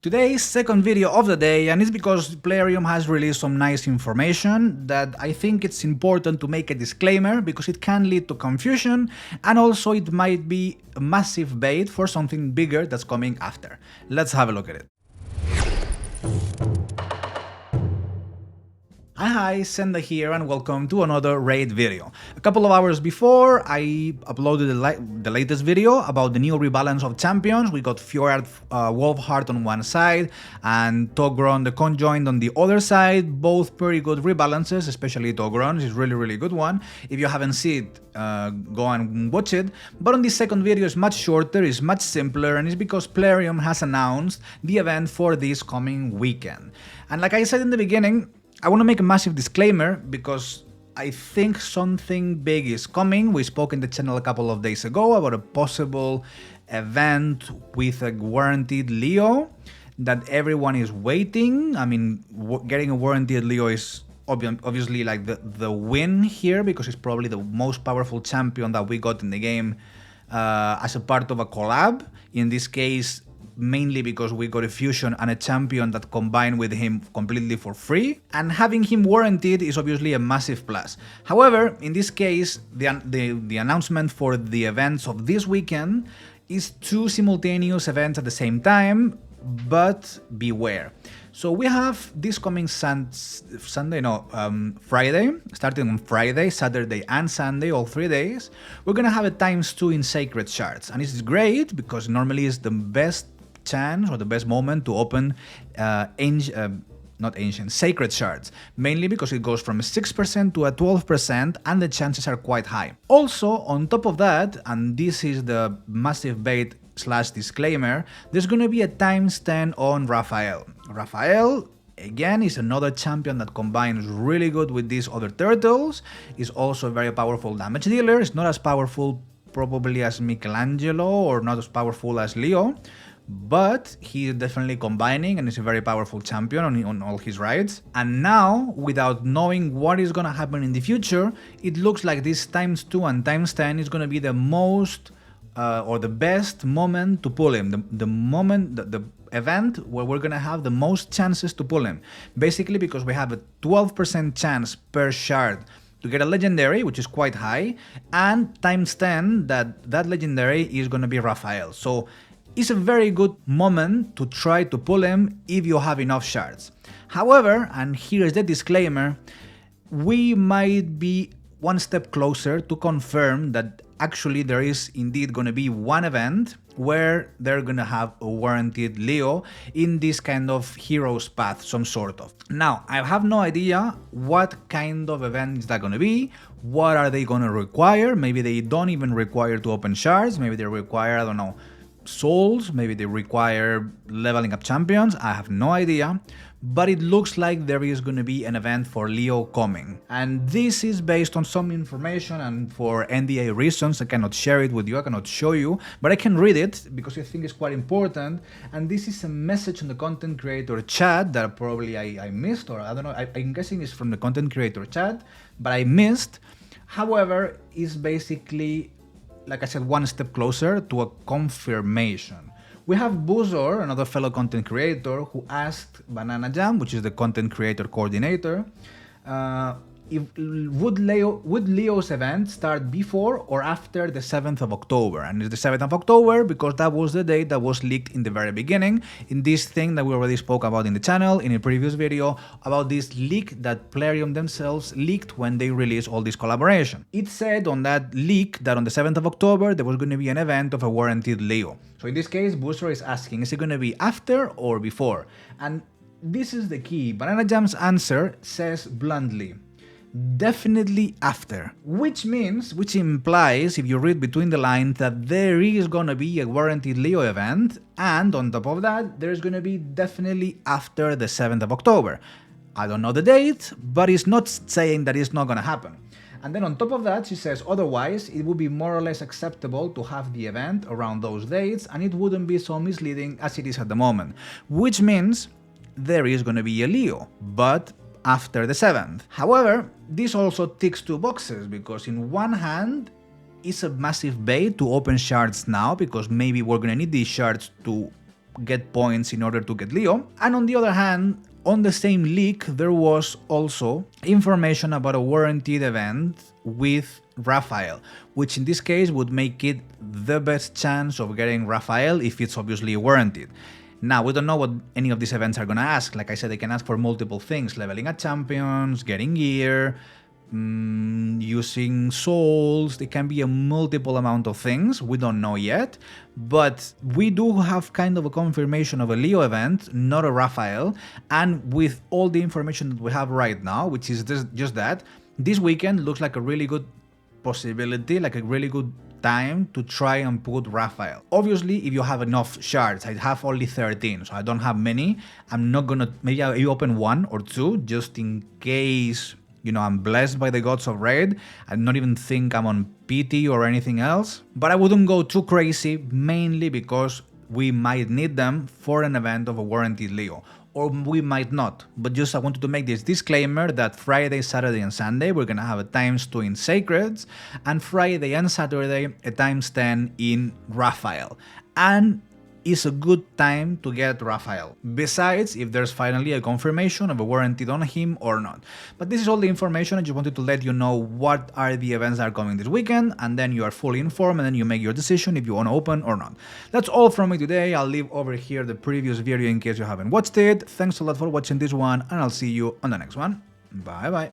Today's second video of the day, and it's because Plarium has released some nice information that I think it's important to make a disclaimer because it can lead to confusion and also it might be a massive bait for something bigger that's coming after. Let's have a look at it. Hi, Senda here and welcome to another raid video. A couple of hours before, I uploaded the latest video about the new rebalance of champions. We got Fjord Wolfheart on one side and Togron the Conjoined on the other side. Both pretty good rebalances, especially Togron is really good one. If you haven't seen it, go and watch it. But on this second video is much shorter, it's much simpler, and it's because Plarium has announced the event for this coming weekend. And like I said in the beginning, I want to make a massive disclaimer because I think something big is coming. We spoke in the channel a couple of days ago about a possible event with a guaranteed Leo that everyone is waiting. I mean, getting a guaranteed Leo is obviously like the win here because it's probably the most powerful champion that we got in the game as a part of a collab. In this case, mainly because we got a fusion and a champion that combine with him completely for free, and having him warranted is obviously a massive plus. However, in this case, the announcement for the events of this weekend is two simultaneous events at the same time, but beware. So we have this coming Friday, starting on Friday, Saturday and Sunday, all 3 days, we're gonna have a ×2 in Sacred Shards, and it's great because normally it's the best chance or the best moment to open sacred shards, mainly because it goes from a 6% to a 12% and the chances are quite high. Also, on top of that, and this is the massive bait / disclaimer, there's gonna be a ×10 on RAPHAEL. RAPHAEL, again, is another champion that combines really good with these other turtles, is also a very powerful damage dealer. It's not as powerful probably as Michelangelo or not as powerful as Leo, but he is definitely combining and is a very powerful champion on all his rides. And now, without knowing what is gonna happen in the future, it looks like this ×2 and ×10 is gonna be the most or the best moment to pull him, the event where we're gonna have the most chances to pull him. Basically because we have a 12% chance per shard to get a legendary, which is quite high, and ×10 that legendary is gonna be RAPHAEL. So it's a very good moment to try to pull him if you have enough shards. However, and here's the disclaimer, we might be one step closer to confirm that actually there is indeed going to be one event where they're going to have a warranted Leo in this kind of hero's path, some sort of. Now, I have no idea what kind of event is that going to be, what are they going to require. Maybe they don't even require to open shards, maybe they require, I don't know, souls, maybe they require leveling up champions, I have no idea, but it looks like there is going to be an event for Leo coming. And this is based on some information, and for NDA reasons I cannot share it with you, I cannot show you, but I can read it because I think it's quite important. And this is a message on the content creator chat that probably I missed, or I don't know, I'm guessing it's from the content creator chat, but I missed. However, it's basically, like I said, one step closer to a confirmation. We have Buzor, another fellow content creator, who asked Banana Jam, which is the content creator coordinator, would Leo's event start before or after the 7th of October? And it's the 7th of October because that was the date that was leaked in the very beginning, in this thing that we already spoke about in the channel in a previous video, about this leak that Plarium themselves leaked when they released all this collaboration. It said on that leak that on the 7th of October there was going to be an event of a warranted Leo. So in this case, Booster is asking, is it going to be after or before? And this is the key. Banana Jam's answer says bluntly, definitely after, which implies, if you read between the lines, that there is gonna be a warranted Leo event, and on top of that, there's gonna be definitely after the 7th of October. I don't know the date, but it's not saying that it's not gonna happen. And then on top of that, she says, otherwise, it would be more or less acceptable to have the event around those dates, and it wouldn't be so misleading as it is at the moment, which means there is gonna be a Leo, but after the 7th. However, this also ticks two boxes, because in one hand, it's a massive bait to open shards now, because maybe we're gonna need these shards to get points in order to get Leo. And on the other hand, on the same leak, there was also information about a warranted event with RAPHAEL, which in this case would make it the best chance of getting RAPHAEL if it's obviously warranted. Now, we don't know what any of these events are going to ask. Like I said, they can ask for multiple things: leveling at champions, getting gear, using souls. It can be a multiple amount of things. We don't know yet, but we do have kind of a confirmation of a Leo event, not a RAPHAEL. And with all the information that we have right now, which is just that, this weekend looks like a really good possibility, like a really good time to try and put RAPHAEL. Obviously, if you have enough shards, I have only 13, so I don't have many. I'm not gonna, maybe I open 1 or 2 just in case, you know, I'm blessed by the gods of raid. I don't even think I'm on PT or anything else, but I wouldn't go too crazy, mainly because we might need them for an event of a warranted Leo. Or we might not, but just I wanted to make this disclaimer that Friday, Saturday and Sunday we're gonna have a ×2 in Sacreds, and Friday and Saturday a ×10 in RAPHAEL. And it's a good time to get RAPHAEL, besides if there's finally a confirmation of a warranted on him or not. But this is all the information. I just wanted to let you know what are the events that are coming this weekend, and then you are fully informed and then you make your decision if you want to open or not. That's all from me today. I'll leave over here the previous video in case you haven't watched it. Thanks a lot for watching this one, and I'll see you on the next one. Bye bye.